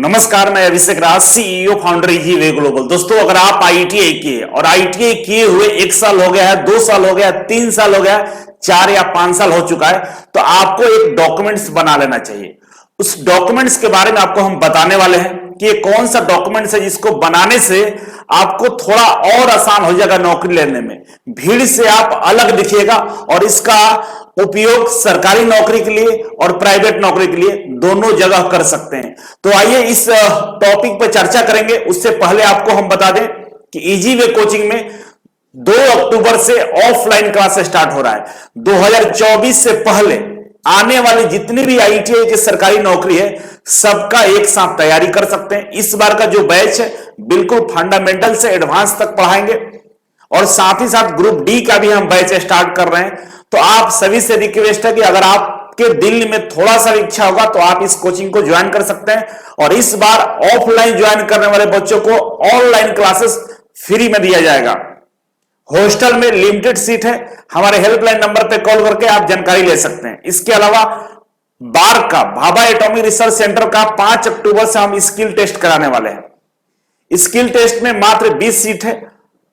नमस्कार, मैं Abhishek Raj, CEO founder easy way global. दोस्तों, अगर आप आईटीआई किए और आईटीआई किए हुए 1 साल हो गया है, 2 साल हो गया, 3 साल हो गया, 4 या 5 साल हो चुका है, तो आपको एक डॉक्यूमेंट्स बना लेना चाहिए। उस डॉक्यूमेंट्स के बारे में आपको हम बताने वाले हैं कि ये कौन सा डॉक्यूमेंट्स है जिसको बनाने से आपको थोड़ा और आसान हो जाएगा नौकरी लेने में, भीड़ से आप अलग दिखिएगा और इसका उपयोग सरकारी नौकरी के लिए और प्राइवेट नौकरी के लिए दोनों जगह कर सकते हैं। तो आइए इस टॉपिक पर चर्चा करेंगे। उससे पहले आपको हम बता दें कि इजी वे कोचिंग में 2 अक्टूबर से ऑफलाइन क्लास स्टार्ट हो रहा है। 2024 से पहले आने वाली जितनी भी आईटीआई की सरकारी नौकरी है, सबका एक साथ तैयारी कर सकते हैं। इस बार का जो बैच है बिल्कुल फंडामेंटल से एडवांस तक पढ़ाएंगे और साथ ही साथ ग्रुप डी का भी हम बैच स्टार्ट कर रहे हैं। तो आप सभी से रिक्वेस्ट है कि अगर आपके दिल में थोड़ा सा इच्छा होगा तो आप इस कोचिंग को ज्वाइन कर सकते हैं। और इस बार ऑफलाइन ज्वाइन करने वाले बच्चों को ऑनलाइन क्लासेस फ्री में दिया जाएगा। हॉस्टल में लिमिटेड सीट है। हमारे हेल्पलाइन नंबर पे कॉल करके आप जानकारी ले सकते हैं। इसके अलावा बार का भाभा एटॉमिक रिसर्च सेंटर का 5 अक्टूबर से हम स्किल टेस्ट कराने वाले हैं। स्किल टेस्ट में मात्र 20 सीट है,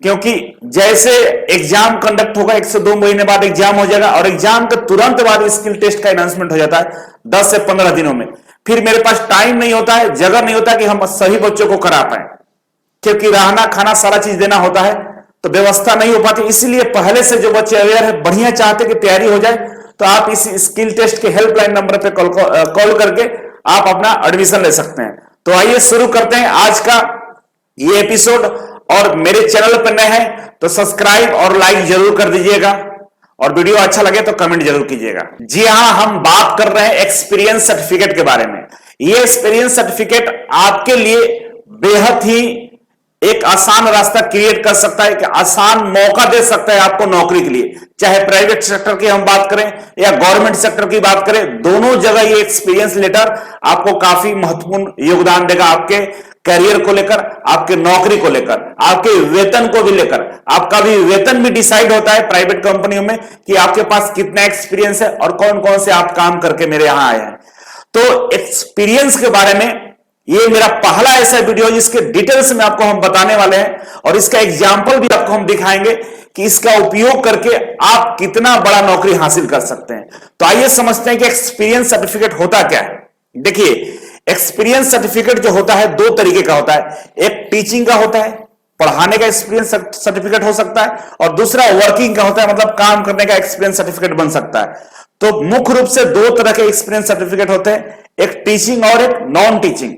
क्योंकि जैसे एग्जाम कंडक्ट होगा 1 से 2 महीने बाद एग्जाम हो जाएगा और एग्जाम के तुरंत बाद स्किल टेस्ट का अनाउंसमेंट हो जाता है 10 से 15 दिनों में। फिर मेरे पास टाइम नहीं होता है, जगह नहीं होता कि हम सभी बच्चों को करा पाए, क्योंकि रहना खाना सारा चीज देना होता है, तो व्यवस्था नहीं हो पाती। इसलिए पहले से जो बच्चे अवेयर है, बढ़िया चाहते कि तैयारी हो जाए, तो आप इस स्किल टेस्ट के हेल्पलाइन नंबर पे कॉल करके आप अपना एडमिशन ले सकते हैं। तो आइए शुरू करते हैं आज का ये एपिसोड। और मेरे चैनल पर नए हैं तो सब्सक्राइब और लाइक जरूर कर दीजिएगा और वीडियो अच्छा लगे तो कमेंट जरूर कीजिएगा। जी हां, हम बात कर रहे हैं एक्सपीरियंस सर्टिफिकेट के बारे में। ये एक्सपीरियंस सर्टिफिकेट आपके लिए बेहद ही एक आसान रास्ता क्रिएट कर सकता है, कि आसान मौका दे सकता है आपको नौकरी के लिए। चाहे प्राइवेट सेक्टर की हम बात करें या गवर्नमेंट सेक्टर की बात करें, दोनों जगह ये एक्सपीरियंस लेटर आपको काफी महत्वपूर्ण योगदान देगा आपके करियर को लेकर, आपके नौकरी को लेकर, आपके वेतन को भी लेकर। आपका भी वेतन भी डिसाइड होता है प्राइवेट कंपनियों में कि आपके पास कितना एक्सपीरियंस है और कौन कौन से आप काम करके मेरे यहां आए हैं। तो एक्सपीरियंस के बारे में ये मेरा पहला ऐसा वीडियो जिसके डिटेल्स में आपको हम बताने वाले हैं और इसका एग्जाम्पल भी आपको हम दिखाएंगे कि इसका उपयोग करके आप कितना बड़ा नौकरी हासिल कर सकते हैं। तो आइए समझते हैं कि एक्सपीरियंस सर्टिफिकेट होता क्या है। देखिए, एक्सपीरियंस सर्टिफिकेट जो होता है 2 तरीके का होता है। एक टीचिंग का होता है, पढ़ाने का एक्सपीरियंस सर्टिफिकेट हो सकता है, और दूसरा वर्किंग का होता है, मतलब काम करने का एक्सपीरियंस सर्टिफिकेट बन सकता है। तो मुख्य रूप से 2 तरह के एक्सपीरियंस सर्टिफिकेट होते हैं, एक टीचिंग और एक नॉन टीचिंग।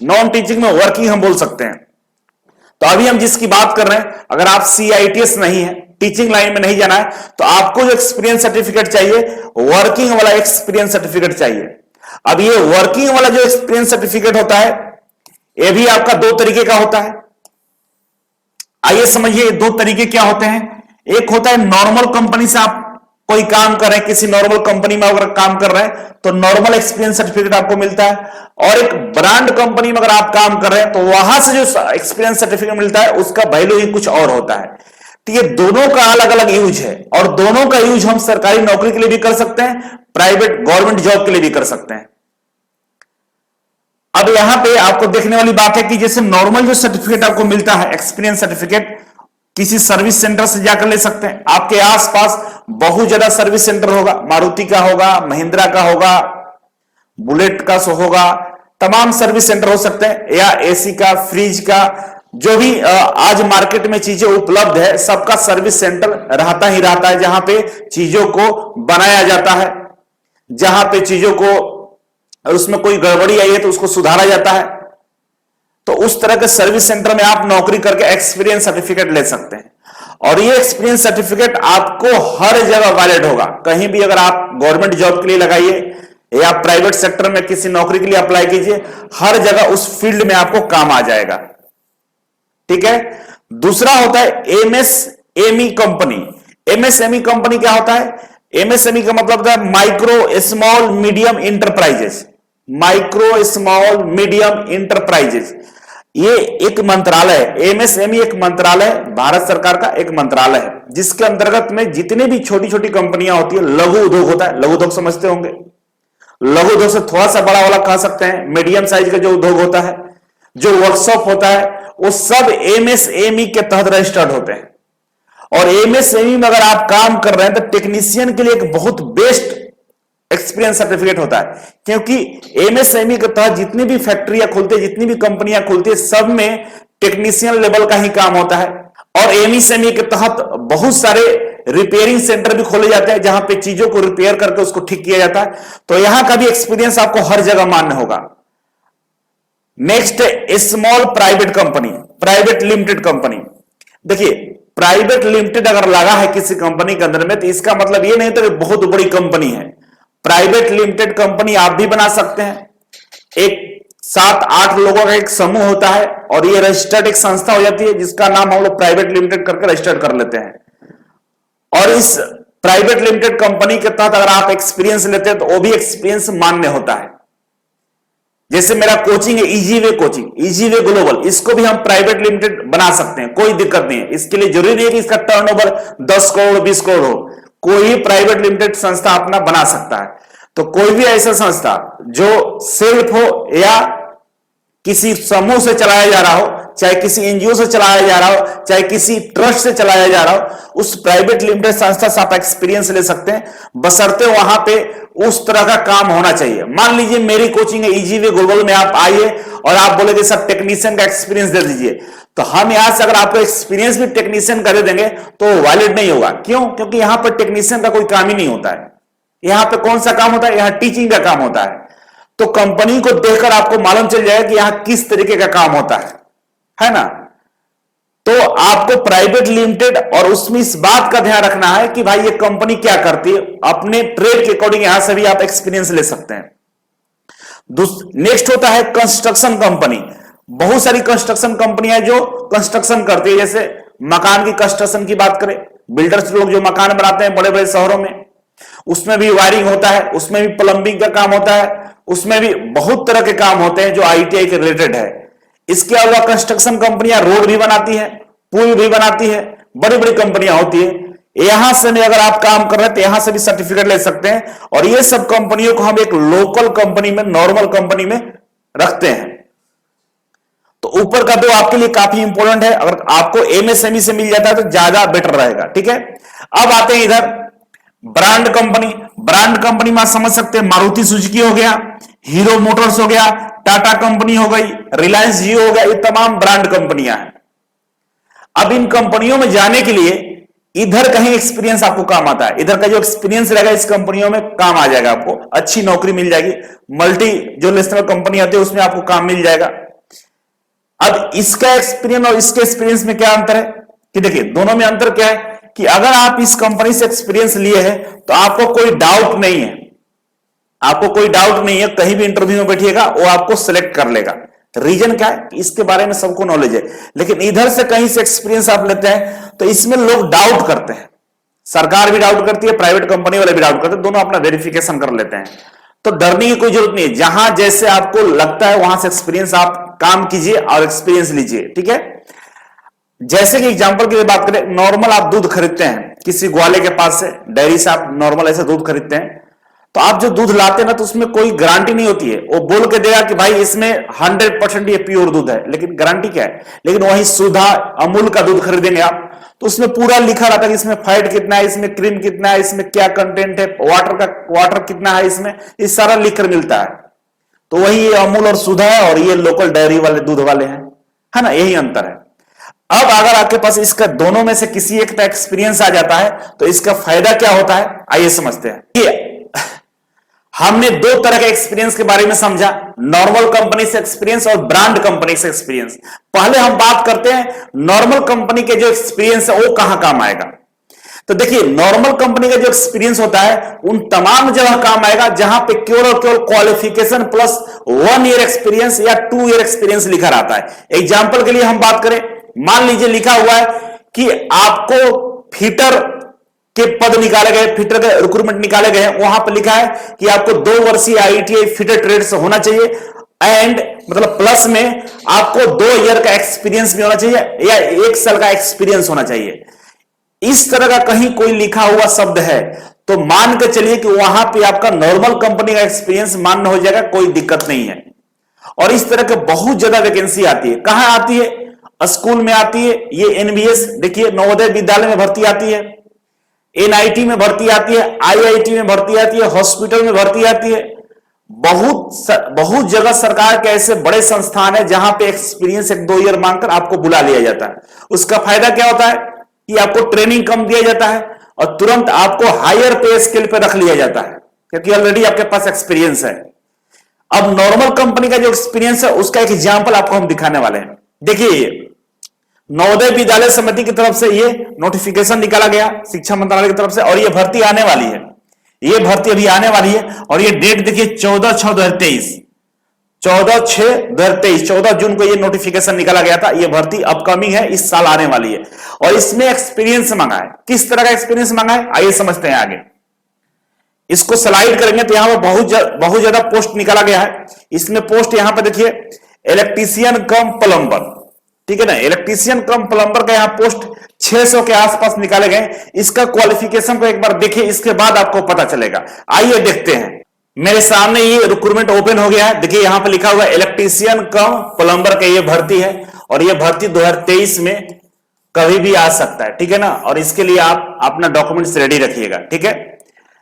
नॉन टीचिंग में वर्किंग हम बोल सकते हैं। तो अभी हम जिसकी बात कर रहे हैं, अगर आप CITS नहीं है, टीचिंग लाइन में नहीं जाना है, तो आपको जो एक्सपीरियंस सर्टिफिकेट चाहिए, वर्किंग वाला एक्सपीरियंस सर्टिफिकेट चाहिए। अब ये वर्किंग वाला जो एक्सपीरियंस सर्टिफिकेट होता है, ये भी आपका 2 तरीके का होता है। आइए समझिए 2 तरीके क्या होते हैं। एक होता है नॉर्मल कंपनी से आप कोई काम कर रहे हैं, किसी नॉर्मल कंपनी में अगर काम कर रहे हैं तो नॉर्मल एक्सपीरियंस सर्टिफिकेट आपको मिलता है। और एक ब्रांड कंपनी में अगर आप काम कर रहे हैं तो वहां से जो एक्सपीरियंस सर्टिफिकेट मिलता है उसका वैल्यू ही कुछ और होता है। तो ये दोनों का अलग अलग यूज है और दोनों का यूज हम सरकारी नौकरी के लिए भी कर सकते हैं, प्राइवेट गवर्नमेंट जॉब के लिए भी कर सकते हैं। अब यहां पे आपको देखने वाली बात है कि जैसे नॉर्मल जो सर्टिफिकेट आपको मिलता है, एक्सपीरियंस सर्टिफिकेट, किसी सर्विस सेंटर से जाकर ले सकते हैं। आपके आसपास बहुत ज्यादा सर्विस सेंटर होगा, मारुति का होगा, महिंद्रा का होगा, बुलेट का होगा, तमाम सर्विस सेंटर हो सकते हैं, या एसी का, फ्रिज का, जो भी आज मार्केट में चीजें उपलब्ध है, सबका सर्विस सेंटर रहता ही रहता है, जहां पे चीजों को बनाया जाता है, जहां पे चीजों को उसमें कोई गड़बड़ी आई है तो उसको सुधारा जाता है। तो उस तरह के सर्विस सेंटर में आप नौकरी करके एक्सपीरियंस सर्टिफिकेट ले सकते हैं। और ये एक्सपीरियंस सर्टिफिकेट आपको हर जगह वैलिड होगा। कहीं भी अगर आप गवर्नमेंट जॉब के लिए लगाइए या प्राइवेट सेक्टर में किसी नौकरी के लिए अप्लाई कीजिए, हर जगह उस फील्ड में आपको काम आ जाएगा। ठीक है। दूसरा होता है MSME कंपनी। MSME कंपनी क्या होता है? MSME का मतलब होता है micro small medium enterprises. Micro small medium enterprises, ये एक मंत्रालय है। MSME एक मंत्रालय, भारत सरकार का एक मंत्रालय है, जिसके अंतर्गत में जितने भी छोटी छोटी कंपनियां होती है, लघु उद्योग होता है, लघु उद्योग समझते होंगे, लघु उद्योग से थोड़ा सा बड़ा वाला कह सकते हैं, मीडियम साइज का जो उद्योग होता है, जो वर्कशॉप होता है, वो सब एमएसएमई के तहत रजिस्टर्ड होते हैं। और एमएसएमई में अगर आप काम कर रहे हैं तो टेक्नीशियन के लिए एक बहुत बेस्ट एक्सपीरियंस सर्टिफिकेट होता है, क्योंकि एमएसएमई के तहत जितनी भी फैक्ट्रियां खुलती है, जितनी भी कंपनियां खुलती है, सब में टेक्नीशियन लेवल का ही काम होता है। और एमएसएमई के तहत बहुत सारे रिपेयरिंग सेंटर भी खोले जाते हैं, जहां पे चीजों को रिपेयर करके उसको ठीक किया जाता है। तो यहां का भी एक्सपीरियंस आपको हर जगह मान्य होगा। Next, small private company, private limited company. देखिए, प्राइवेट लिमिटेड अगर लगा है किसी कंपनी के अंदर में, तो इसका मतलब ये नहीं था कि बहुत बड़ी कंपनी है। प्राइवेट लिमिटेड कंपनी आप भी बना सकते हैं। एक 7-8 लोगों का एक समूह होता है और ये रजिस्टर्ड एक संस्था हो जाती है, जिसका नाम हम लोग प्राइवेट लिमिटेड करके रजिस्टर्ड कर लेते हैं। और इस प्राइवेट लिमिटेड कंपनी के तहत अगर आप एक्सपीरियंस लेते हैं तो वो भी एक्सपीरियंस मान्य होता है। जैसे मेरा कोचिंग है इजीवे कोचिंग, इजीवे ग्लोबल, इसको भी हम प्राइवेट लिमिटेड बना सकते हैं, कोई दिक्कत नहीं है। इसके लिए जरूरी नहीं है कि इसका टर्नओवर 10 करोड़ 20 करोड़ हो, कोई प्राइवेट लिमिटेड संस्था अपना बना सकता है। तो कोई भी ऐसा संस्था जो सेल्फ हो या किसी समूह से चलाया जा रहा हो, चाहे किसी एनजीओ से चलाया जा रहा हो, चाहे किसी ट्रस्ट से चलाया जा रहा हो, उस प्राइवेट लिमिटेड संस्था से आप एक्सपीरियंस ले सकते हैं, बशर्ते वहां पे उस तरह का काम होना चाहिए। मान लीजिए मेरी कोचिंग है इजीवे ग्लोबल में, आप आइए और आप बोलेंगे सर टेक्नीशियन का एक्सपीरियंस दे दीजिए, तो हम यहां से अगर आपको एक्सपीरियंस भी टेक्नीशियन का दे देंगे तो वैलिड नहीं होगा। क्यों? क्योंकि यहां पर टेक्नीशियन का कोई काम ही नहीं होता है। यहां पे कौन सा काम होता है? यहां टीचिंग का काम होता है। तो कंपनी को देखकर आपको मालूम चल जाएगा कि यहां किस तरीके का काम होता है ना। तो आपको प्राइवेट लिमिटेड और उसमें इस बात का ध्यान रखना है कि भाई ये कंपनी क्या करती है, अपने ट्रेड के अकॉर्डिंग यहां से भी आप एक्सपीरियंस ले सकते हैं। नेक्स्ट होता है कंस्ट्रक्शन कंपनी। बहुत सारी कंस्ट्रक्शन कंपनियां जो कंस्ट्रक्शन करती है, जैसे मकान की कंस्ट्रक्शन की बात करें, बिल्डर्स लोग जो मकान बनाते हैं बड़े बड़े शहरों में, उसमें भी वायरिंग होता है, उसमें भी प्लंबिंग का काम होता है, उसमें भी बहुत तरह के काम होते हैं जो आईटीआई के रिलेटेड है। इसके अलावा कंस्ट्रक्शन कंपनियां रोड भी बनाती है, पुल भी बनाती है, बड़ी बड़ी कंपनियां होती है। यहां से भी अगर आप काम कर रहे हैं तो यहां से भी सर्टिफिकेट ले सकते हैं। और ये सब कंपनियों को हम एक लोकल कंपनी में, नॉर्मल कंपनी में रखते हैं। तो ऊपर का दो आपके लिए काफी इंपॉर्टेंट है, अगर आपको एमएसएमई से मिल जाता है तो ज्यादा बेटर रहेगा। ठीक है, अब आते हैं इधर ब्रांड कंपनी। ब्रांड कंपनी में समझ सकते हैं मारुति सुजुकी हो गया, हीरो मोटर्स हो गया, टाटा कंपनी हो गई, रिलायंस जियो हो गया, ये तमाम ब्रांड कंपनियां हैं। अब इन कंपनियों में जाने के लिए इधर कहीं एक्सपीरियंस आपको काम आता है, इधर का जो एक्सपीरियंस रहेगा इस कंपनियों में काम आ जाएगा, आपको अच्छी नौकरी मिल जाएगी। मल्टी जो नेशनल कंपनी आती है उसमें आपको काम मिल जाएगा। अब इसका एक्सपीरियंस और इसके एक्सपीरियंस में क्या अंतर है कि देखिए, दोनों में अंतर क्या है कि अगर आप इस कंपनी से एक्सपीरियंस लिए हैं तो आपको कोई डाउट नहीं है, आपको कोई डाउट नहीं है, कहीं भी इंटरव्यू में बैठिएगा वो आपको सिलेक्ट कर लेगा। रीजन क्या है? इसके बारे में सबको नॉलेज है। लेकिन इधर से कहीं से एक्सपीरियंस आप लेते हैं तो इसमें लोग डाउट करते हैं, सरकार भी डाउट करती है, प्राइवेट कंपनी वाले भी डाउट करते हैं, दोनों अपना वेरिफिकेशन कर लेते हैं। तो डरने की कोई जरूरत नहीं है, जहां जैसे आपको लगता है वहां से एक्सपीरियंस आप काम कीजिए और एक्सपीरियंस लीजिए। ठीक है, जैसे कि एग्जांपल के लिए बात करें, नॉर्मल आप दूध खरीदते हैं किसी ग्वाले के पास से, डेयरी से आप नॉर्मल ऐसे दूध खरीदते हैं, तो आप जो दूध लाते हैं ना तो उसमें कोई गारंटी नहीं होती है। वो बोल के देगा कि भाई इसमें 100% ये प्योर दूध है, लेकिन गारंटी क्या है? लेकिन वही सुधा अमूल का दूध खरीदेंगे आप तो उसमें पूरा लिखा रहता है कि इसमें फैट कितना है, इसमें क्रीम कितना है, इसमें क्या कंटेंट है, वाटर कितना है, इसमें ये सारा लिखकर मिलता है। तो वही ये अमूल और सुधा है और ये लोकल डेयरी वाले दूध वाले हैं, है ना, यही अंतर है। अब अगर आपके पास इसका दोनों में से किसी एक का एक्सपीरियंस आ जाता है तो इसका फायदा क्या होता है, आइए समझते हैं। ये हमने दो तरह के एक्सपीरियंस के बारे में समझा, नॉर्मल कंपनी से एक्सपीरियंस और ब्रांड कंपनी से एक्सपीरियंस। पहले हम बात करते हैं नॉर्मल कंपनी के जो एक्सपीरियंस है वो कहां काम आएगा। तो देखिए, नॉर्मल कंपनी का जो एक्सपीरियंस होता है उन तमाम जगह काम आएगा जहां पे केवल और केवल क्वालिफिकेशन प्लस 1 ईयर एक्सपीरियंस या 2 ईयर एक्सपीरियंस लिखा रहता है। एग्जाम्पल के लिए हम बात करें, मान लीजिए लिखा हुआ है कि आपको फीटर के पद निकाले गए, फिटर के रिक्रूटमेंट निकाले गए, वहां पर लिखा है कि आपको 2 वर्षीय आईटीआई फिटर ट्रेड से होना चाहिए एंड मतलब प्लस में आपको 2 ईयर का एक्सपीरियंस भी होना चाहिए या 1 साल का एक्सपीरियंस होना चाहिए। इस तरह का कहीं कोई लिखा हुआ शब्द है तो मान के चलिए कि वहां पे आपका नॉर्मल कंपनी का एक्सपीरियंस मान्य हो जाएगा, कोई दिक्कत नहीं है। और इस तरह के बहुत ज्यादा वैकेंसी आती है। कहां आती है? स्कूल में आती है। ये एनबीएस देखिए, नवोदय विद्यालय में भर्ती आती है, एनआईटी में भर्ती आती है, आईआईटी में भर्ती आती है, हॉस्पिटल में भर्ती आती है। बहुत जगह सरकार के ऐसे बड़े संस्थान है जहां पे एक्सपीरियंस 1-2 ईयर मांगकर आपको बुला लिया जाता है। उसका फायदा क्या होता है कि आपको ट्रेनिंग कम दिया जाता है और तुरंत आपको हायर पे स्केल पे रख लिया जाता है, क्योंकि ऑलरेडी आपके पास एक्सपीरियंस है। अब नॉर्मल कंपनी का जो एक्सपीरियंस है उसका एक एग्जांपल आपको हम दिखाने वाले हैं। देखिए, नवोदय विद्यालय समिति की तरफ से ये नोटिफिकेशन निकाला गया शिक्षा मंत्रालय की तरफ से, और ये भर्ती आने वाली है। ये भर्ती अभी आने वाली है और ये डेट देखिए 14/6/2023, 14/6/2023, 14 जून को ये नोटिफिकेशन निकाला गया था। ये भर्ती अपकमिंग है, इस साल आने वाली है। और इसमें एक्सपीरियंस मांगा है। किस तरह का एक्सपीरियंस मांगा है आइए समझते हैं आगे। इसको स्लाइड करेंगे तो यहां पर बहुत ज्यादा पोस्ट निकाला गया है। इसमें पोस्ट यहां पर देखिए इलेक्ट्रीशियन कम प्लम्बर, ठीक है ना, इलेक्ट्रीशियन कम प्लम्बर का यहां पोस्ट 600 के आसपास निकाले गए। इसका क्वालिफिकेशन को एक बार देखिए, इसके बाद आपको पता चलेगा। आइए देखते हैं। मेरे सामने ये रिक्रूटमेंट ओपन हो गया है। देखिए यहां पर लिखा हुआ है इलेक्ट्रीशियन कम प्लम्बर का ये भर्ती है, और ये भर्ती 2023 में कभी भी आ सकता है, ठीक है ना। और इसके लिए आप अपना डॉक्यूमेंट्स रेडी रखिएगा, ठीक है।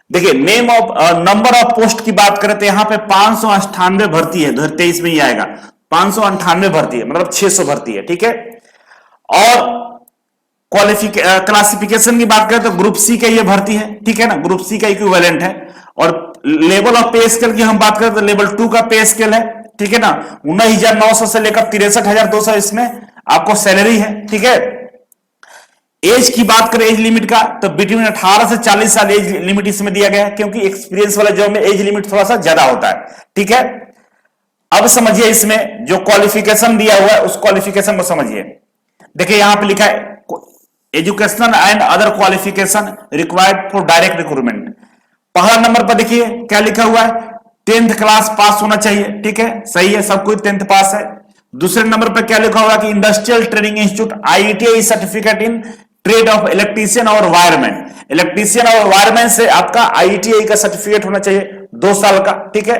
देखिए नंबर ऑफ पोस्ट की बात करें तो यहां पे 598 भर्ती है, 2023 में ही आएगा। 598 भर्ती है, मतलब 600 भर्ती है, ठीक है। और क्लासिफिकेशन की बात करें तो ग्रुप सी का ये भर्ती है, ठीक है ना, ग्रुप सी का इक्विवेलेंट है। और लेवल ऑफ पे स्केल की हम बात करें तो लेवल 2 का पे स्केल है, ठीक है ना। 19,900 से लेकर 63,200 इसमें आपको सैलरी है, ठीक है। एज की बात करें, एज लिमिट का, तो बिटवीन 18 से 40 साल एज लिमिट इसमें दिया गया है, क्योंकि एक्सपीरियंस वाला जॉब में एज लिमिट थोड़ा सा ज्यादा होता है, ठीक है। अब समझिए इसमें जो क्वालिफिकेशन दिया हुआ है उस क्वालिफिकेशन को समझिए। देखिए यहां पे लिखा है educational and other qualification required for direct recruitment. पहला नंबर पर देखिए क्या लिखा हुआ है, 10th क्लास पास होना चाहिए, ठीक है, सही है, सब कोई 10th पास है। दूसरे नंबर पर क्या लिखा हुआ कि industrial training institute ITI certificate in trade off electrician और वायरमैन। इलेक्ट्रीशियन और वायरमैन से आपका आईटीआई का सर्टिफिकेट होना चाहिए 2 साल का, ठीक है।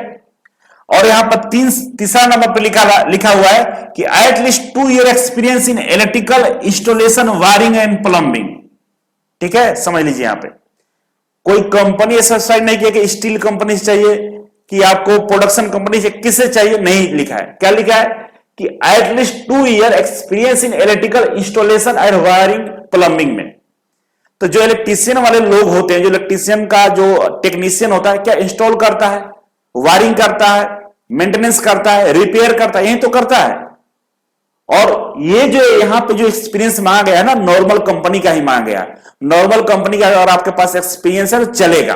और यहां पर तीसरा नंबर पर लिखा हुआ है कि at least 2 year experience in electrical installation wiring and plumbing, ठीक है। समझ लीजिए यहां पे कोई कंपनी ऐसा डिसाइड नहीं किया कि स्टील कंपनी से चाहिए कि आपको प्रोडक्शन कंपनी से, किससे चाहिए, नहीं लिखा है। क्या लिखा है कि at least 2 year experience in electrical installation and wiring plumbing में। तो जो इलेक्ट्रीशियन वाले लोग होते हैं, जो इलेक्ट्रीशियन का जो टेक्नीशियन होता है, क्या इंस्टॉल करता है, वायरिंग करता है, मेंटेनेंस करता है, रिपेयर करता है, यही तो करता है। और ये जो यहां पे जो एक्सपीरियंस मांगा गया है ना, नॉर्मल कंपनी का ही मांगा गया है। नॉर्मल कंपनी का अगर आपके पास एक्सपीरियंस है तो चलेगा।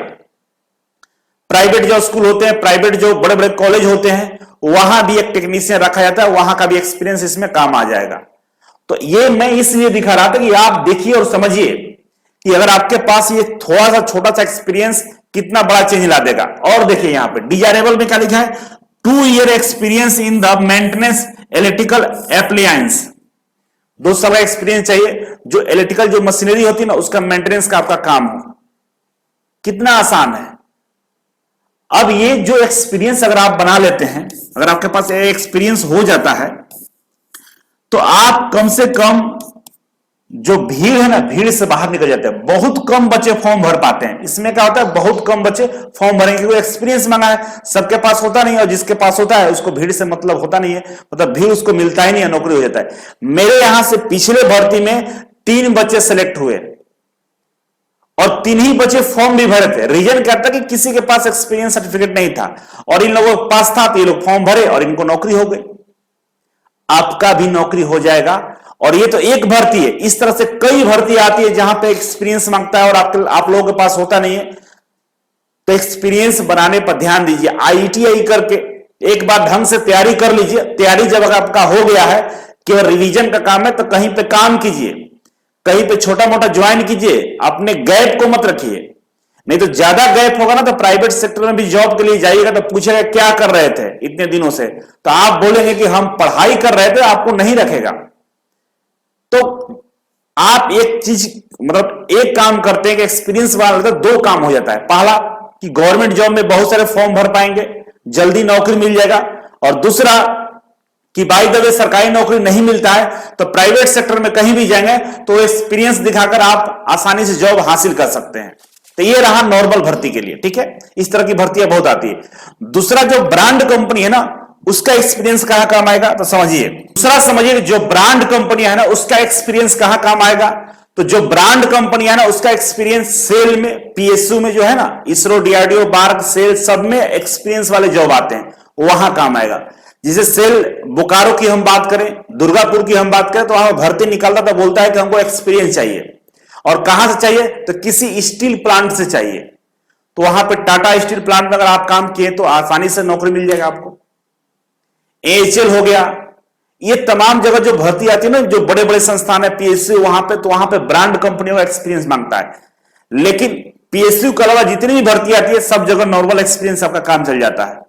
प्राइवेट जो स्कूल होते हैं, प्राइवेट जो बड़े बड़े कॉलेज होते हैं, वहां भी एक टेक्नीशियन रखा जाता है, वहां का भी एक्सपीरियंस इसमें काम आ जाएगा। तो ये मैं इसलिए दिखा रहा था कि आप देखिए और समझिए कि अगर आपके पास ये थोड़ा सा छोटा सा एक्सपीरियंस कितना बड़ा चेंज ला देगा। और देखिए यहां पे डिजायरेबल में क्या लिखा है, 2 year experience in the maintenance electrical appliance. 2 साल का एक्सपीरियंस चाहिए, जो इलेक्ट्रिकल जो मशीनरी होती है ना उसका मेंटेनेंस का आपका काम हो। कितना आसान है। अब ये जो एक्सपीरियंस अगर आप बना लेते हैं, अगर आपके पास एक्सपीरियंस हो जाता है, तो आप कम से कम जो भीड़ है ना, भीड़ से बाहर निकल जाते हैं। बहुत कम बच्चे फॉर्म भर पाते हैं। इसमें क्या होता है, बहुत कम बच्चे फॉर्म भरेंगे, क्योंकि एक्सपीरियंस मांगा है, सबके पास होता नहीं है, और जिसके पास होता है उसको भीड़ से मतलब होता नहीं है, मतलब भीड़ उसको मिलता ही नहीं है, नौकरी हो जाता है। मेरे यहां से पिछले भर्ती में 3 बच्चे सेलेक्ट हुए और 3 ही बच्चे फॉर्म भी भरे थे। रीजन क्या था कि किसी के पास एक्सपीरियंस सर्टिफिकेट नहीं था, और इन लोगों के पास था, तो ये लोग फॉर्म भरे और इनको नौकरी हो गई। आपका भी नौकरी हो जाएगा। और ये तो एक भर्ती है, इस तरह से कई भर्ती आती है जहां पे एक्सपीरियंस मांगता है और आप लोगों के पास होता नहीं है। तो एक्सपीरियंस बनाने पर ध्यान दीजिए। आईटीआई करके एक बार ढंग से तैयारी कर लीजिए। तैयारी जब आपका हो गया है, केवल रिवीजन का काम है, तो कहीं पे काम कीजिए, कहीं पे छोटा मोटा ज्वाइन कीजिए, अपने गैप को मत रखिए। नहीं तो ज्यादा गैप होगा ना, तो प्राइवेट सेक्टर में भी जॉब के लिए जाइएगा तो पूछेगा क्या कर रहे थे इतने दिनों से, तो आप बोलेंगे कि हम पढ़ाई कर रहे थे, आपको नहीं रखेगा। तो आप एक चीज मतलब एक काम करते हैं कि एक्सपीरियंस वाला दो काम हो जाता है। पहला कि गवर्नमेंट जॉब में बहुत सारे फॉर्म भर पाएंगे, जल्दी नौकरी मिल जाएगा, और दूसरा कि बाय द वे सरकारी नौकरी नहीं मिलता है तो प्राइवेट सेक्टर में कहीं भी जाएंगे तो एक्सपीरियंस दिखाकर आप आसानी से जॉब हासिल कर सकते हैं। तो ये रहा नॉर्मल भर्ती के लिए, ठीक है। इस तरह की भर्तियां बहुत आती है। दूसरा जो ब्रांड कंपनी है ना, उसका एक्सपीरियंस कहां काम आएगा, तो समझिए दूसरा समझिए, जो ब्रांड कंपनी है ना उसका एक्सपीरियंस कहां काम आएगा। तो जो ब्रांड कंपनी है ना उसका एक्सपीरियंस सेल में, पीएसयू में जो है ना, इसरो, डीआरडीओ, बार्क, सेल, सब में एक्सपीरियंस वाले जॉब आते हैं, वहां काम आएगा। जैसे सेल बोकारो की हम बात करें, दुर्गापुर की हम बात करें, तो वहां भर्ती निकालता था, बोलता है कि हमको एक्सपीरियंस चाहिए। और कहां से चाहिए, तो किसी स्टील प्लांट से चाहिए। तो वहां पे टाटा स्टील प्लांट में अगर आप काम किए तो आसानी से नौकरी मिल जाएगा आपको। एएचएल हो गया, ये तमाम जगह जो भर्ती आती है ना, जो बड़े बड़े संस्थान है पीएसयू, वहां पे तो वहां पे ब्रांड कंपनियों का एक्सपीरियंस मांगता है। लेकिन पीएसयू के अलावा जितनी भी भर्ती आती है सब जगह नॉर्मल एक्सपीरियंस आपका काम चल जाता है।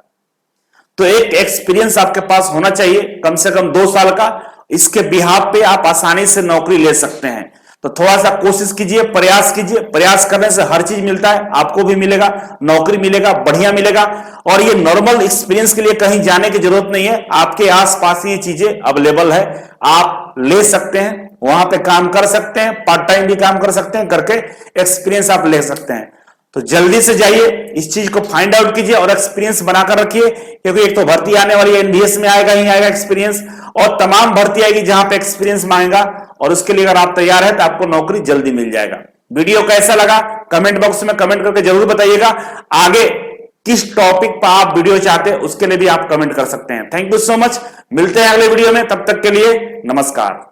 तो एक एक्सपीरियंस आपके पास होना चाहिए, कम से कम 2 साल का। इसके बिहाफ पे आप आसानी से नौकरी ले सकते हैं। तो थोड़ा सा कोशिश कीजिए, प्रयास कीजिए। प्रयास करने से हर चीज मिलता है, आपको भी मिलेगा, नौकरी मिलेगा, बढ़िया मिलेगा। और ये नॉर्मल एक्सपीरियंस के लिए कहीं जाने की जरूरत नहीं है, आपके आसपास ये चीजें अवेलेबल है, आप ले सकते हैं, वहां पे काम कर सकते हैं, पार्ट टाइम भी काम कर सकते हैं, करके एक्सपीरियंस आप ले सकते हैं। तो जल्दी से जाइए, इस चीज को फाइंड आउट कीजिए और एक्सपीरियंस बनाकर रखिए, क्योंकि एक तो भर्ती आने वाली है, एनडीएस में आएगा ही आएगा एक्सपीरियंस, और तमाम भर्ती आएगी जहां पे एक्सपीरियंस मांगेगा, और उसके लिए अगर आप तैयार हैं तो आपको नौकरी जल्दी मिल जाएगा। वीडियो कैसा लगा कमेंट बॉक्स में कमेंट करके जरूर बताइएगा। आगे किस टॉपिक पर आप वीडियो चाहते हैं उसके लिए भी आप कमेंट कर सकते हैं। थैंक यू सो मच, मिलते हैं अगले वीडियो में, तब तक के लिए नमस्कार।